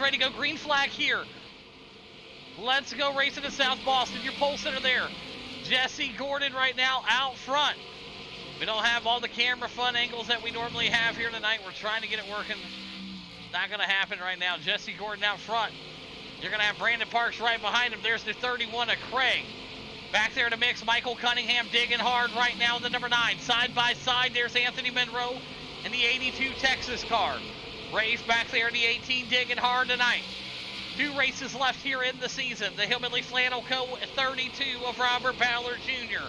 ready to go. Green flag here. Let's go racing to South Boston. Your pole center there. Jesse Gordon right now out front. We don't have all the camera fun angles that we normally have here tonight. We're trying to get it working. Not going to happen right now. Jesse Gordon out front. You're going to have Brandon Parks right behind him. There's the 31 of Craig. Back there to mix. Michael Cunningham digging hard right now in the number 9. Side by side, there's Anthony Monroe in the 82 Texas car. Rafe back there in the 18 digging hard tonight. 2 races left here in the season. The Hillbilly Flannel Co. 32 of Robert Ballard Jr.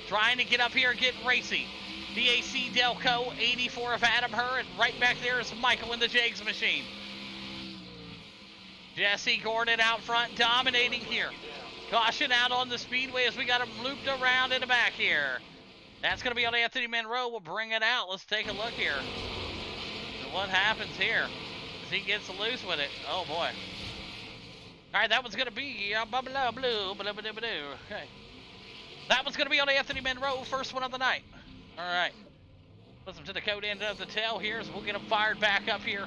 Trying to get up here and get racy. DAC Delco 84 of Adam Herr. And right back there is Michael in the Jags machine. Jesse Gordon out front dominating here. Caution out on the speedway as we got him looped around in the back here. That's going to be on Anthony Monroe. We'll bring it out. Let's take a look here. So what happens here as he gets loose with it? Oh, boy. All right, that one's going to be okay. That one's going to be on Anthony Monroe, first one of the night. All right. Listen to the code end of the tail here, so we'll get him fired back up here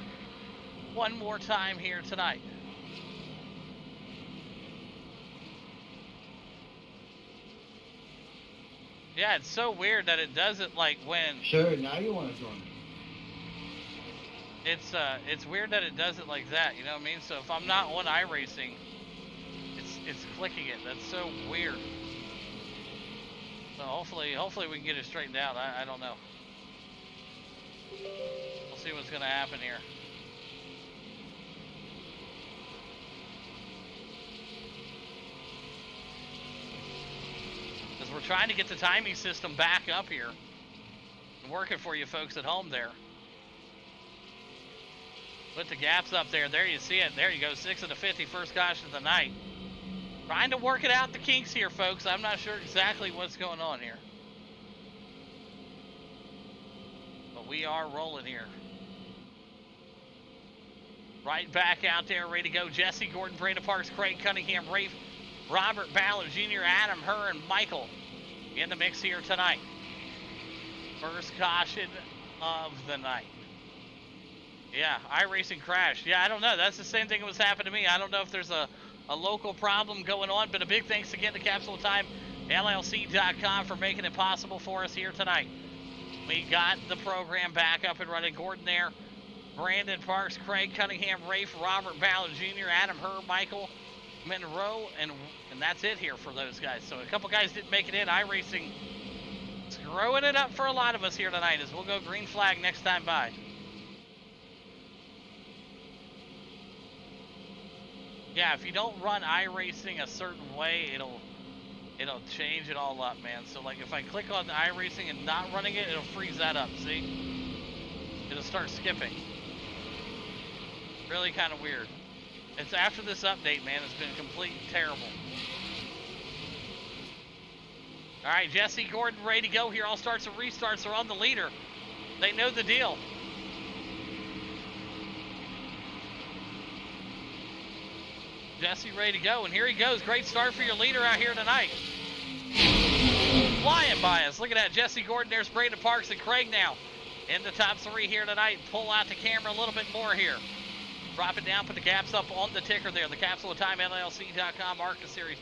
one more time here tonight. Yeah, it's so weird that it does it like when... Sure, now you want to join me. It's weird that it does it like that, you know what I mean? So if I'm not on iRacing, it's clicking it. That's so weird. So hopefully we can get it straightened out. I don't know. We'll see what's gonna happen here. Because we're trying to get the timing system back up here. Working for you folks at home there. Put the gaps up there. There you see it. There you go. 6 of the 50. First caution of the night. Trying to work it out the kinks here, folks. I'm not sure exactly what's going on here. But we are rolling here. Right back out there, ready to go. Jesse Gordon, Brandon Parks, Craig Cunningham, Rafe, Robert Ballard Jr., Adam Herr, and Michael in the mix here tonight. First caution of the night. Yeah, iRacing crashed. Yeah, I don't know. That's the same thing that was happening to me. I don't know if there's a local problem going on, but a big thanks again to Capsule Time, LLC.com for making it possible for us here tonight. We got the program back up and running. Gordon there, Brandon Parks, Craig Cunningham, Rafe, Robert Ballard Jr., Adam Herr, Michael Monroe, and that's it here for those guys. So a couple guys didn't make it in. iRacing screwing it up for a lot of us here tonight as we'll go green flag next time by. Yeah, if you don't run iRacing a certain way, it'll change it all up, man. So like if I click on the iRacing and not running it, it'll freeze that up, see? It'll start skipping. Really kind of weird. It's after this update, man. It's been completely terrible. All right, Jesse Gordon ready to go here. All starts and restarts are on the leader. They know the deal. Jesse ready to go, and here he goes. Great start for your leader out here tonight. Flying by us. Look at that. Jesse Gordon, there's Brandon Parks and Craig now in the top 3 here tonight. Pull out the camera a little bit more here. Drop it down, put the caps up on the ticker there. The Capsule of Time, LLC.com, ARCA series.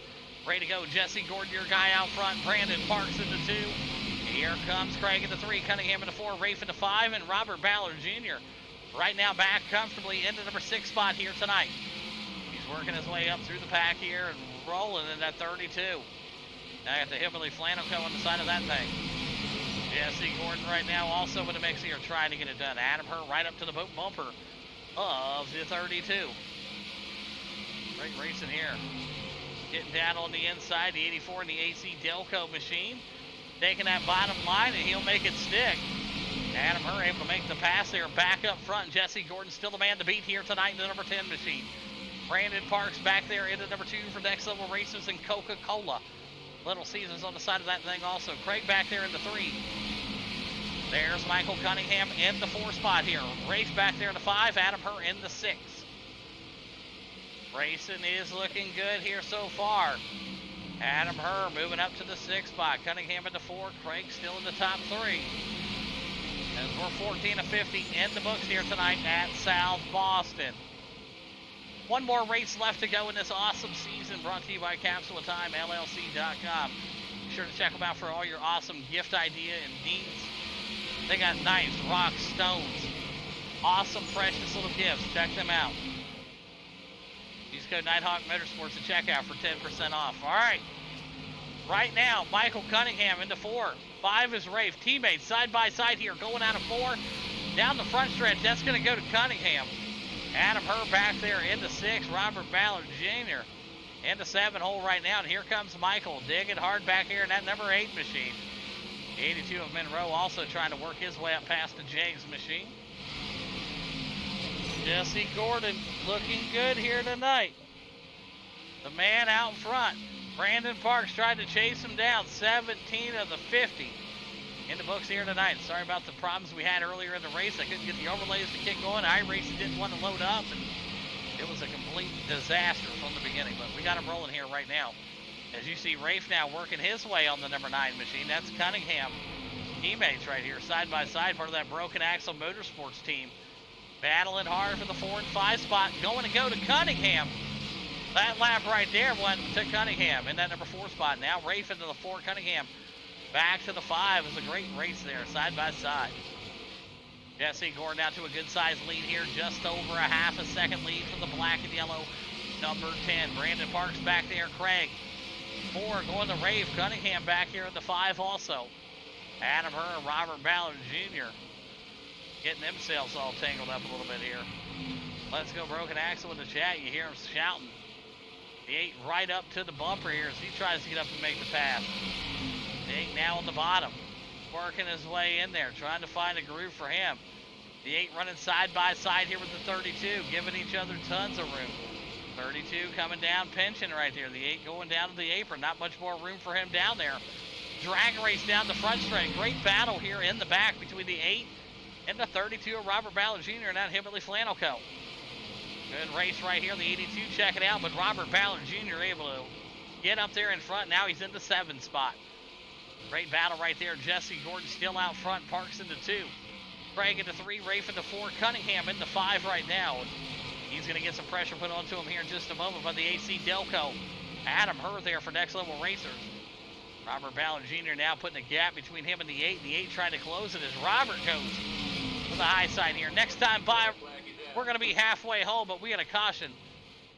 Ready to go. Jesse Gordon, your guy out front. Brandon Parks in the 2. Here comes Craig in the 3, Cunningham in the 4, Rafe in the 5, and Robert Ballard Jr. right now back comfortably into number 6 spot here tonight. Working his way up through the pack here and rolling in that 32. Now got the Hillbilly Flannel Co on the side of that thing. Jesse Gordon right now also in the mix here trying to get it done. Adam Herr right up to the boat bumper of the 32. Great racing here. Getting down on the inside, the 84 and the AC Delco machine. Taking that bottom line and he'll make it stick. Adam Herr able to make the pass there back up front. Jesse Gordon still the man to beat here tonight in the number 10 machine. Brandon Parks back there into number 2 for Next Level Races and Coca-Cola. Little Caesars on the side of that thing also. Craig back there in the 3. There's Michael Cunningham in the 4 spot here. Rafe back there in the 5. Adam Herr in the 6. Racing is looking good here so far. Adam Herr moving up to the 6 spot. Cunningham in the 4. Craig still in the top 3. As we're 14 of 50 in the books here tonight at South Boston. One more race left to go in this awesome season, brought to you by Capsule Time, LLC.com. Be sure to check them out for all your awesome gift idea and needs. They got knives, rocks, stones, awesome, precious little gifts. Check them out. Use code Nighthawk Motorsports at checkout for 10% off. All right. Right now, Michael Cunningham into 4. 5 is Rafe. Teammates side by side here, going out of 4. Down the front stretch, that's going to go to Cunningham. Adam Herr back there into 6. Robert Ballard Jr. into 7 hole right now. And here comes Michael digging hard back here in that number 8 machine. 82 of Monroe also trying to work his way up past the Jags machine. Jesse Gordon looking good here tonight. The man out front. Brandon Parks tried to chase him down. 17 of the 50 in the books here tonight. Sorry about the problems we had earlier in the race. I couldn't get the overlays to kick going. iRacing didn't want to load up, and it was a complete disaster from the beginning. But we got him rolling here right now. As you see, Rafe now working his way on the number 9 machine. That's Cunningham. Teammates right here, side by side, part of that Broken Axle Motorsports team. Battling hard for the 4 and 5 spot. Going to go to Cunningham. That lap right there went to Cunningham in that number 4 spot. Now Rafe into the 4, Cunningham back to the 5. It was a great race there, side by side. Jesse Gordon out to a good-sized lead here, just over a half a second lead from the black and yellow number 10. Brandon Parks back there, Craig. 4 going to Rafe, Cunningham back here in the 5 also. Adam Herr and Robert Ballard Jr. getting themselves all tangled up a little bit here. Let's go Broken Axle in the chat. You hear him shouting. The 8 right up to the bumper here as he tries to get up and make the pass. The 8 now on the bottom, working his way in there, trying to find a groove for him. The 8 running side by side here with the 32, giving each other tons of room. 32 coming down, pinching right there. The 8 going down to the apron. Not much more room for him down there. Drag race down the front straight. Great battle here in the back between the 8 and the 32 of Robert Ballard Jr. and that Himmerly Flannel Co. Good race right here. The 82 checking out, but Robert Ballard Jr. able to get up there in front. Now he's in the 7 spot. Great battle right there. Jesse Gordon still out front. Parks into 2. Craig into 3. Rafe into 4. Cunningham into 5 right now. He's going to get some pressure put onto him here in just a moment by the AC Delco. Adam Herr there for Next Level Racers. Robert Ballard Jr. now putting a gap between him and the 8. The 8 trying to close it as Robert goes to the high side here. Next time by, we're going to be halfway home, but we got a caution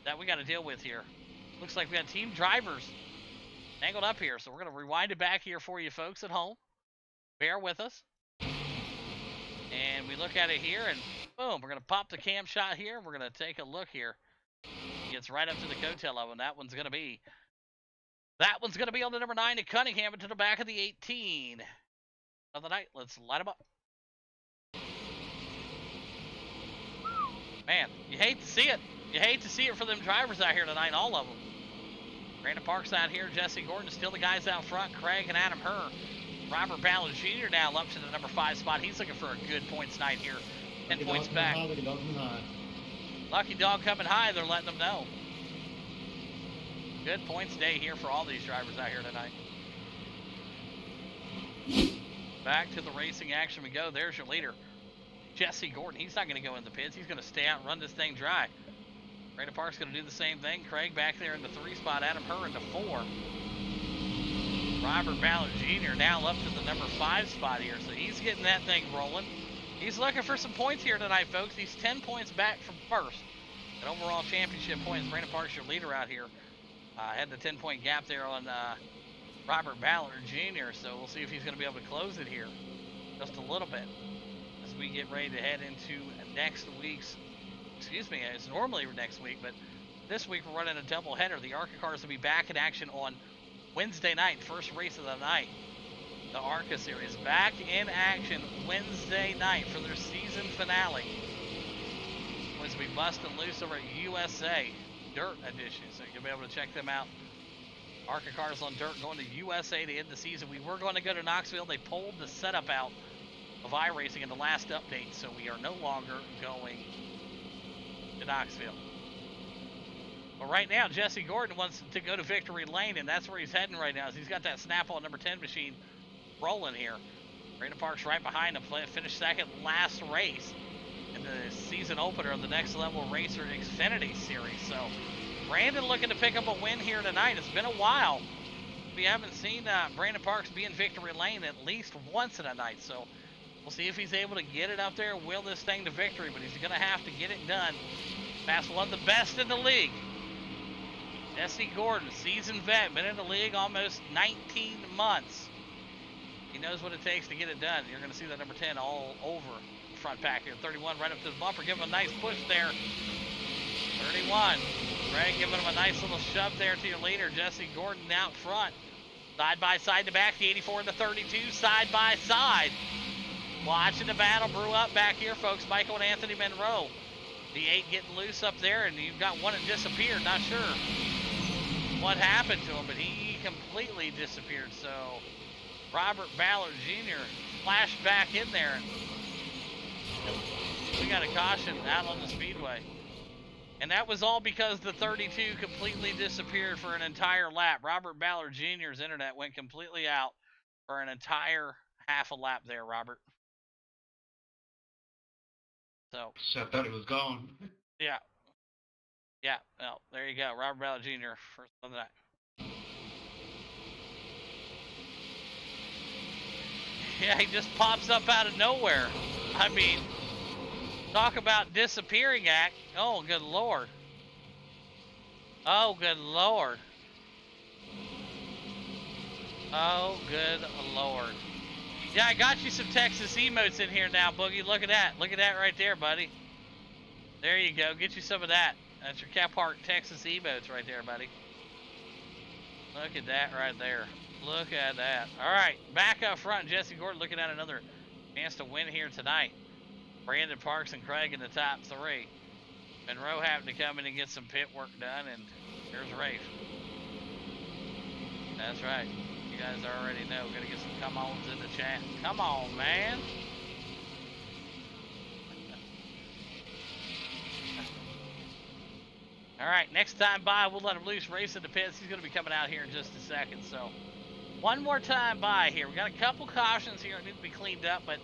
that we got to deal with here. Looks like we got team drivers angled up here, so we're going to rewind it back here for you folks at home. Bear with us. And we look at it here, and boom, we're going to pop the cam shot here. We're going to take a look here. Gets right up to the coattail of him. That one's going to be on the number 9 to Cunningham and to the back of the 18 of the night. Let's light him up. Man, you hate to see it. You hate to see it for them drivers out here tonight, all of them. Brandon Parks out here, Jesse Gordon, still the guys out front, Craig and Adam Herr. Robert Ballard Jr. now up to the number 5 spot. He's looking for a good points night here. 10 points back. Lucky dog coming high, they're letting them know. Good points day here for all these drivers out here tonight. Back to the racing action we go. There's your leader, Jesse Gordon. He's not going to go in the pits. He's going to stay out and run this thing dry. Brandon Parks going to do the same thing. Craig back there in the 3 spot. Adam Herr in the 4. Robert Ballard Jr. now up to the number 5 spot here. So he's getting that thing rolling. He's looking for some points here tonight, folks. He's 10 points back from first. An overall championship points. Brandon Parks, your leader out here. Had the 10-point gap there on Robert Ballard Jr. So we'll see if he's going to be able to close it here just a little bit as we get ready to head into next week's, it's normally next week, but this week we're running a double header. The ARCA cars will be back in action on Wednesday night, first race of the night. The ARCA series back in action Wednesday night for their season finale. Going to be busting loose over at USA Dirt Edition, so you'll be able to check them out. ARCA cars on dirt going to USA to end the season. We were going to go to Knoxville. They pulled the setup out of iRacing in the last update, so we are no longer going to Knoxville. But right now, Jesse Gordon wants to go to Victory Lane, and that's where he's heading right now. He's got that Snap-on number 10 machine rolling here. Brandon Parks right behind him, finished second last race. And the season opener of the Next Level Racer Xfinity Series. So Brandon looking to pick up a win here tonight. It's been a while. We haven't seen Brandon Parks be in victory lane at least once in a night. So we'll see if he's able to get it up there and will this thing to victory. But he's going to have to get it done. That's one of the best in the league. Jesse Gordon, seasoned vet, been in the league almost 19 months. He knows what it takes to get it done. You're going to see that number 10 all over the front pack here. 31 right up to the bumper. Give him a nice push there. 31. Greg giving him a nice little shove there to your leader. Jesse Gordon out front. Side by side to back. The 84 and the 32 side by side. Watching the battle brew up back here, folks. Michael and Anthony Monroe. The 8 getting loose up there, and you've got one that disappeared. Not sure what happened to him, but he completely disappeared. So Robert Ballard Jr. flashed back in there. We got a caution out on the speedway. And that was all because the 32 completely disappeared for an entire lap. Robert Ballard Jr.'s internet went completely out for an entire half a lap there, Robert. So I thought it was gone. Yeah. Yeah, well, there you go. Robert Ballard Jr. first of the night. Yeah, he just pops up out of nowhere. I mean, talk about disappearing act. Oh, good Lord. Oh, good Lord. Oh, good Lord. Yeah, I got you some Texas emotes in here now, Boogie. Look at that. Look at that right there, buddy. There you go. Get you some of that. That's your Cap Park Texas emotes right there, buddy. Look at that right there. Look at that. All right, back up front. Jesse Gordon looking at another chance to win here tonight. Brandon Parks and Craig in the top 3. Monroe happened to come in and get some pit work done, and here's Rafe. That's right. You guys already know. We're going to get some come-ons in the chat. Come on, man. All right, next time by, we'll let him loose, race in the pits. He's going to be coming out here in just a second. So, one more time by here. We got a couple cautions here that need to be cleaned up, but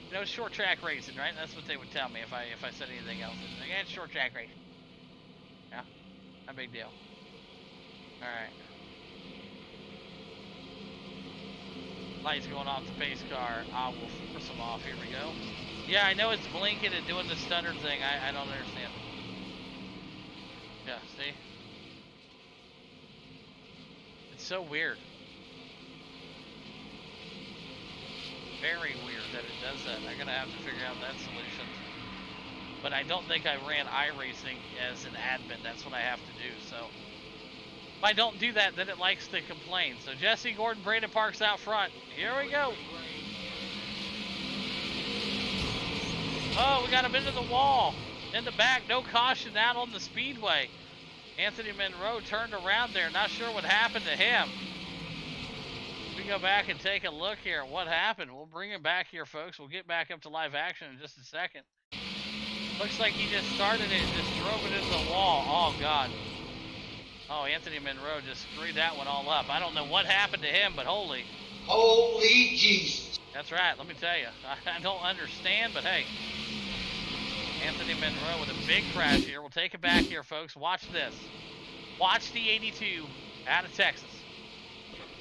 you know, short track racing, right? That's what they would tell me if I said anything else. Like, yeah, it's short track racing. Yeah, not a big deal. All right. Lights going off the pace car. I will force them off. Here we go. Yeah, I know it's blinking and doing the stutter thing. I don't understand. Yeah, see? It's so weird. Very weird that it does that. I'm going to have to figure out that solution. But I don't think I ran iRacing as an admin. That's what I have to do. So if I don't do that, then it likes to complain. So Jesse Gordon, Brandon Parks out front. Here we go. Oh, we got him into the wall. In the back, no caution out on the speedway. Anthony Monroe turned around there. Not sure what happened to him. We go back and take a look here at what happened. We'll bring him back here, folks. We'll get back up to live action in just a second. Looks like he just started it and just drove it into the wall. Oh, God. Oh, Anthony Monroe just screwed that one all up. I don't know what happened to him, but holy Jesus. That's right. Let me tell you. I don't understand, but hey. Anthony Monroe with a big crash here. We'll take it back here, folks. Watch this. Watch the 82 out of Texas.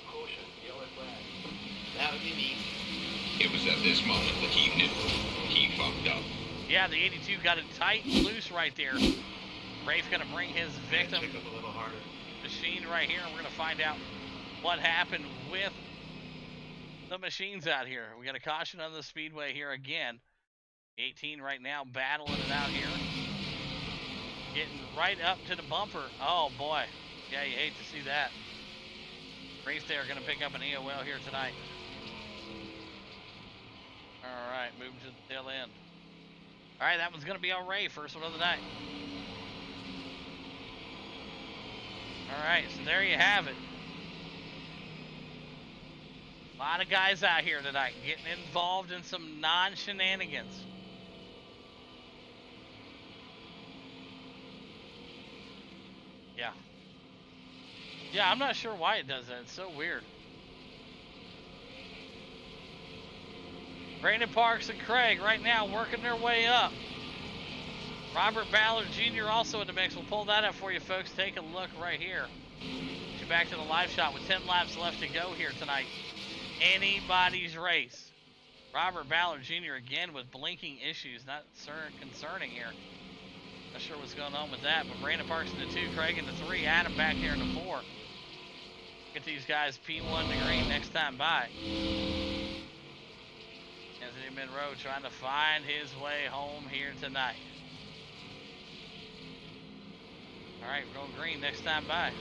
Caution, yellow flag. That would be me. It was at this moment that he knew he fucked up. Yeah, the 82 got it tight and loose right there. Rafe's going to bring his victim Pick up a little harder. machine right here, and we're going to find out what happened with the machines out here. We got a caution on the speedway here again. 18 right now battling it out here. Getting right up to the bumper. Oh, boy. Yeah, you hate to see that. Rafe there going to pick up an EOL here tonight. All right, moving to the tail end. All right, that one's going to be on Ray, first one of the night. All right, so there you have it. A lot of guys out here tonight getting involved in some non-shenanigans. Yeah. Yeah, I'm not sure why it does that. It's so weird. Brandon Parks and Craig right now working their way up. Robert Ballard Jr. also in the mix. We'll pull that up for you, folks. Take a look right here. Get you back to the live shot with 10 laps left to go here tonight. Anybody's race. Robert Ballard Jr. again with blinking issues. Not concerning here. Not sure what's going on with that, but Brandon Parks in the 2, Craig in the 3, Adam back here in the 4. Get these guys P1 to green next time by. Anthony Monroe trying to find his way home here tonight. All right, we're going green next time by.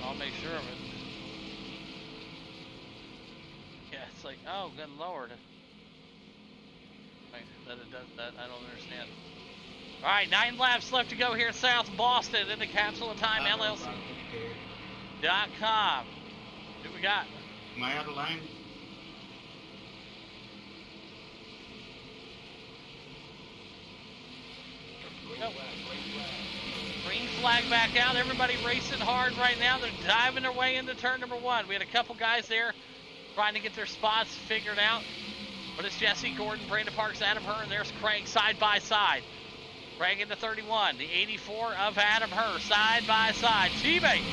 I'll make sure of it. Yeah, it's like, oh, good lord. Like, that it does that, I don't understand. All right, 9 laps left to go here in South Boston in the Capsule of Time LLC.com. Who we got? Am I out of line? Nope. Green flag back out. Everybody racing hard right now. They're diving their way into turn number 1. We had a couple guys there trying to get their spots figured out. But it's Jesse Gordon, Brandon Parks, Adam Herr, and there's Craig side by side. Craig into 31. The 84 of Adam Herr side by side. Teammates.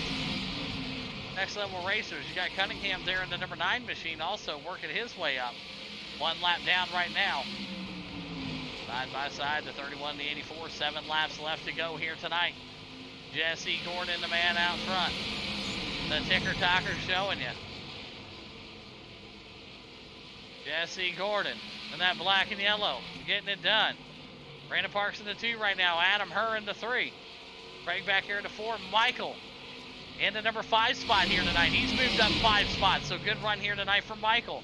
Next level racers. You got Cunningham there in the number 9 machine also working his way up. 1 lap down right now. Side by side, the 31, the 84, 7 laps left to go here tonight. Jesse Gordon, the man out front. The ticker-tocker showing you. Jesse Gordon in that black and yellow, getting it done. Brandon Parks in the 2 right now. Adam Herr in the 3. Craig back here in the 4. Michael in the number 5 spot here tonight. He's moved up 5 spots, so good run here tonight for Michael.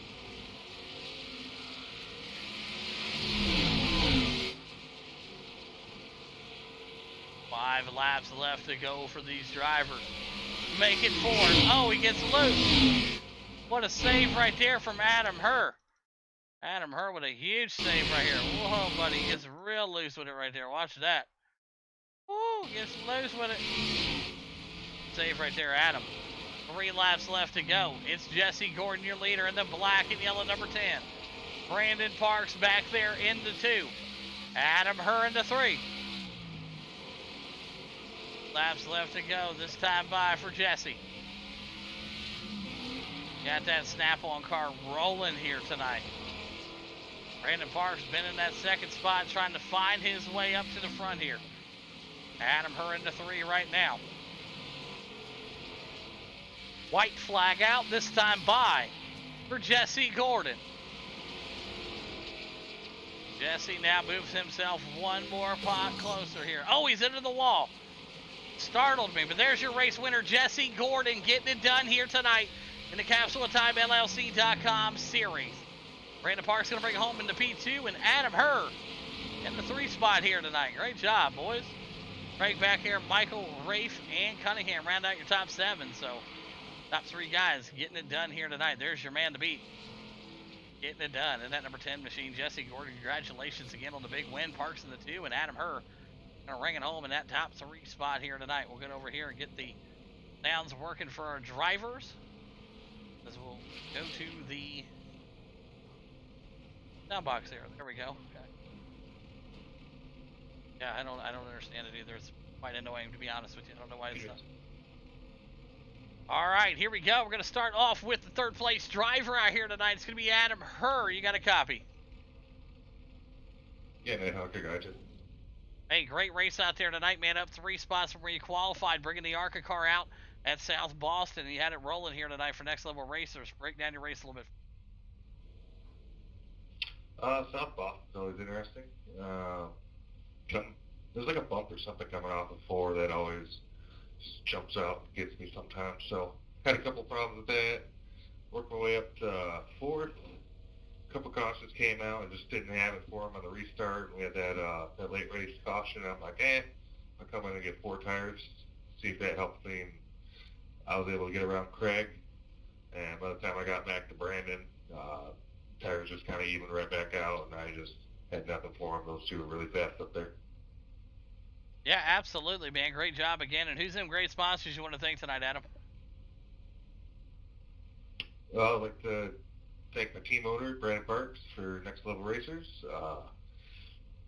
Five laps left to go for these drivers. Make it 4. Oh, he gets loose. What a save right there from Adam Herr. Adam Herr with a huge save right here. Whoa, buddy, he gets real loose with it right there. Watch that. Whoa, gets loose with it. Save right there, Adam. 3 laps left to go. It's Jesse Gordon, your leader, in the black and yellow number 10. Brandon Parks back there in the 2. Adam Herr in the 3. Laps left to go. This time by for Jesse. Got that snap-on car rolling here tonight. Brandon Parks been in that 2nd spot trying to find his way up to the front here. Adam Herr in the 3 right now. White flag out, this time by for Jesse Gordon. Jesse now moves himself 1 more pot closer here. Oh, he's into the wall. Startled me, but there's your race winner, Jesse Gordon, getting it done here tonight in the Capsule of Time LLC.com series. Brandon Parks going to bring it home in the P2, and Adam Herr in the 3 spot here tonight. Great job, boys. Craig back here, Michael, Rafe, and Cunningham round out your top 7. So, top 3 guys getting it done here tonight. There's your man to beat. Getting it done in that number 10 machine. Jesse Gordon, congratulations again on the big win. Parks in the 2, and Adam Herr going to ring it home in that top 3 spot here tonight. We'll get over here and get the sounds working for our drivers. As we'll go to the sound box there. There we go. Okay. Yeah, I don't understand it either. It's quite annoying, to be honest with you. I don't know why it's not. All right, here we go. We're going to start off with the 3rd place driver out here tonight. It's going to be Adam Herr. You got a copy? Yeah, man, okay, gotcha. Hey, great race out there tonight, man. Up 3 spots from where you qualified, bringing the ARCA car out at South Boston. You had it rolling here tonight for next level racers. Break down your race a little bit. South Boston's always interesting. There's like a bump or something coming off of 4 that always just jumps out and gets me sometimes. So, had a couple problems with that. Worked my way up to 4th. A couple cautions came out and just didn't have it for him on the restart. We had that late race caution. I'm like, I'll come in and get 4 tires, see if that helps me. And I was able to get around Craig, and by the time I got back to Brandon, tires just kind of evened right back out, and I just had nothing for him. Those 2 were really fast up there. Yeah, absolutely, man. Great job again. And who's them great sponsors you want to thank tonight, Adam? Well, I'd like to thank my team owner, Brandon Parks, for Next Level Racers.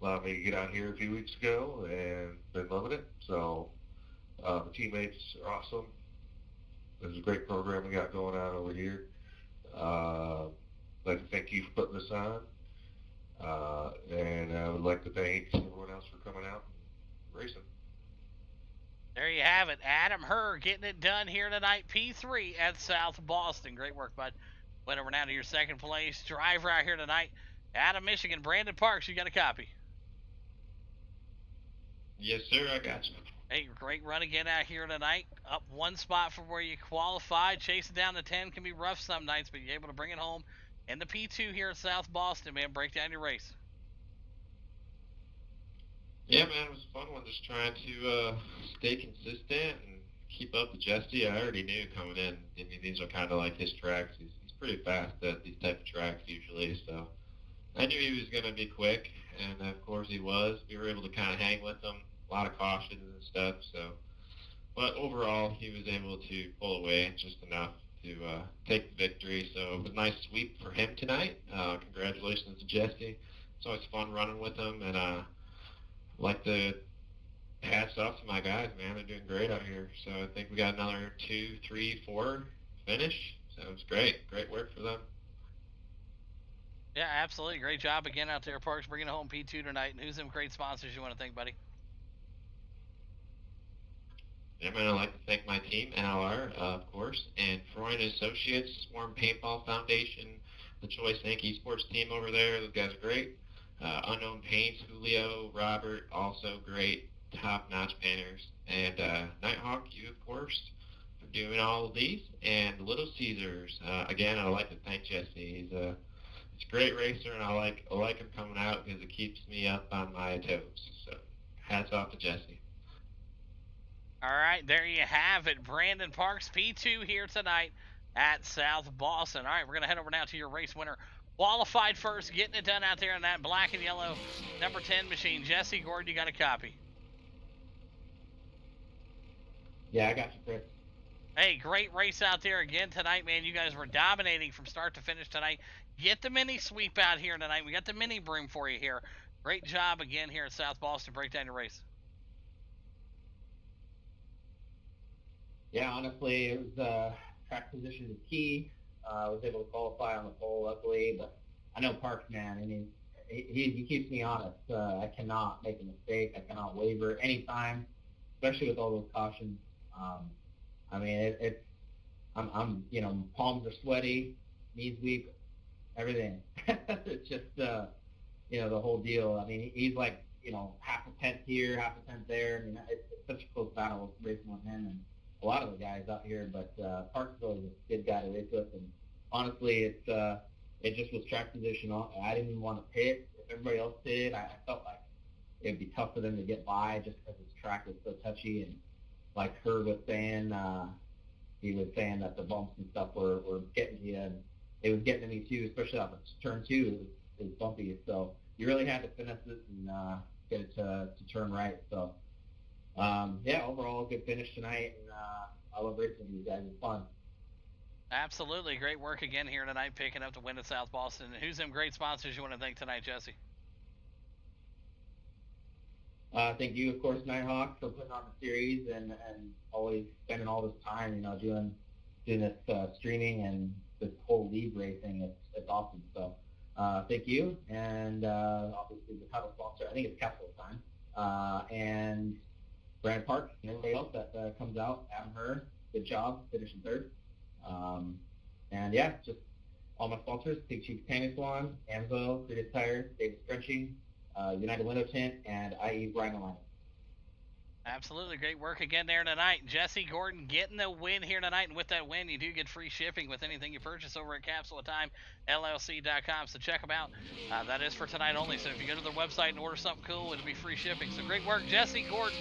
Allowed me to get out here a few weeks ago and been loving it. So the teammates are awesome. There's a great program we got going on over here. I'd like to thank you for putting this on. And I would like to thank everyone else for coming out and racing. There you have it. Adam Herr getting it done here tonight. P3 at South Boston. Great work, bud. Went over now to your second place driver out here tonight. Out of Michigan, Brandon Parks. You got a copy? Yes, sir, I got you. Hey, great run again out here tonight. Up one spot from where you qualified. Chasing down the 10 can be rough some nights, but you're able to bring it home. And the P2 here at South Boston, man. Break down your race. Yeah, man, it was a fun one. Just trying to stay consistent and keep up with Jesse. I already knew coming in. I mean, these are kind of like his tracks. He's pretty fast at these type of tracks usually, so I knew he was going to be quick, and of course he was. We were able to kind of hang with him. A lot of cautions and stuff, so. But overall, he was able to pull away just enough to take the victory. So it was a nice sweep for him tonight. Congratulations to Jesse. It's always fun running with him, and like to hats off to my guys, man. They're doing great out here. So I think we got another 2, 3, 4 finish. So it was great. Great work for them. Yeah, absolutely. Great job again out there, Parks, bringing home P2 tonight. And who's some great sponsors you want to thank, buddy? Yeah, man, I'd like to thank my team, NLR, of course, and Freund Associates, Swarm Paintball Foundation, the Choice Inc. Esports team over there. Those guys are great. Unknown Paints, Julio, Robert, also great, top-notch painters. And Nighthawk, you, of course, for doing all of these. And Little Caesars, again, I'd like to thank Jesse. He's a great racer, and I like him coming out because it keeps me up on my toes. So hats off to Jesse. All right, there you have it. Brandon Parks, P2 here tonight at South Boston. All right, we're going to head over now to your race winner. Qualified first, getting it done out there in that black and yellow number 10 machine. Jesse Gordon, you got a copy? Yeah, I got you, Chris. Hey, great race out there again tonight, man. You guys were dominating from start to finish tonight. Get the mini sweep out here tonight. We got the mini broom for you here. Great job again here at South Boston. Break down your race. Yeah, honestly, it was track position is key. I was able to qualify on the pole, luckily, but I know Parks, man. I mean, he keeps me honest. I cannot make a mistake. I cannot waver anytime, especially with all those cautions. I mean, I'm palms are sweaty, knees weak, everything. It's just, the whole deal. I mean, he's like, half a tenth here, half a tenth there. I mean, it's such a close battle racing with him and a lot of the guys out here, but Parks is always a good guy to race with, and honestly, it just was track position. I didn't even want to pit. If everybody else did, I felt like it'd be tough for them to get by just because his track was so touchy. And like Herb was saying, he was saying that the bumps and stuff were getting to you, and it was getting to me too, especially off of turn 2. It was bumpy, so you really had to finesse it and get it to turn right. So. Yeah, overall, good finish tonight, and I love racing with you guys. It's fun. Absolutely. Great work again here tonight, picking up the win at South Boston. And who's some great sponsors you want to thank tonight, Jesse? Thank you, of course, Nighthawk, for putting on the series and always spending all this time, doing this streaming and this whole league racing. It's awesome. So thank you. And obviously the title sponsor, I think it's Capsule time. And Brandon Parks and everybody else that comes out. Adam Herr, good job, finishing third. And yeah, just all my sponsors, Big Chief Tanning Salon, Amzo, Creative Tires, David Stretching, United Window Tint, and IE Rhino Line. Absolutely. Great work again there tonight. Jesse Gordon getting the win here tonight, and with that win, you do get free shipping with anything you purchase over at Capsule Time, LLC.com, so check them out. That is for tonight only, so if you go to their website and order something cool, it'll be free shipping. So great work, Jesse Gordon,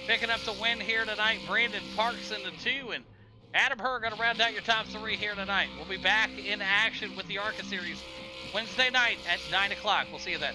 picking up the win here tonight. Brandon Parks in the 2, and Adam Herr going to round out your top 3 here tonight. We'll be back in action with the ARCA series Wednesday night at 9 o'clock. We'll see you then.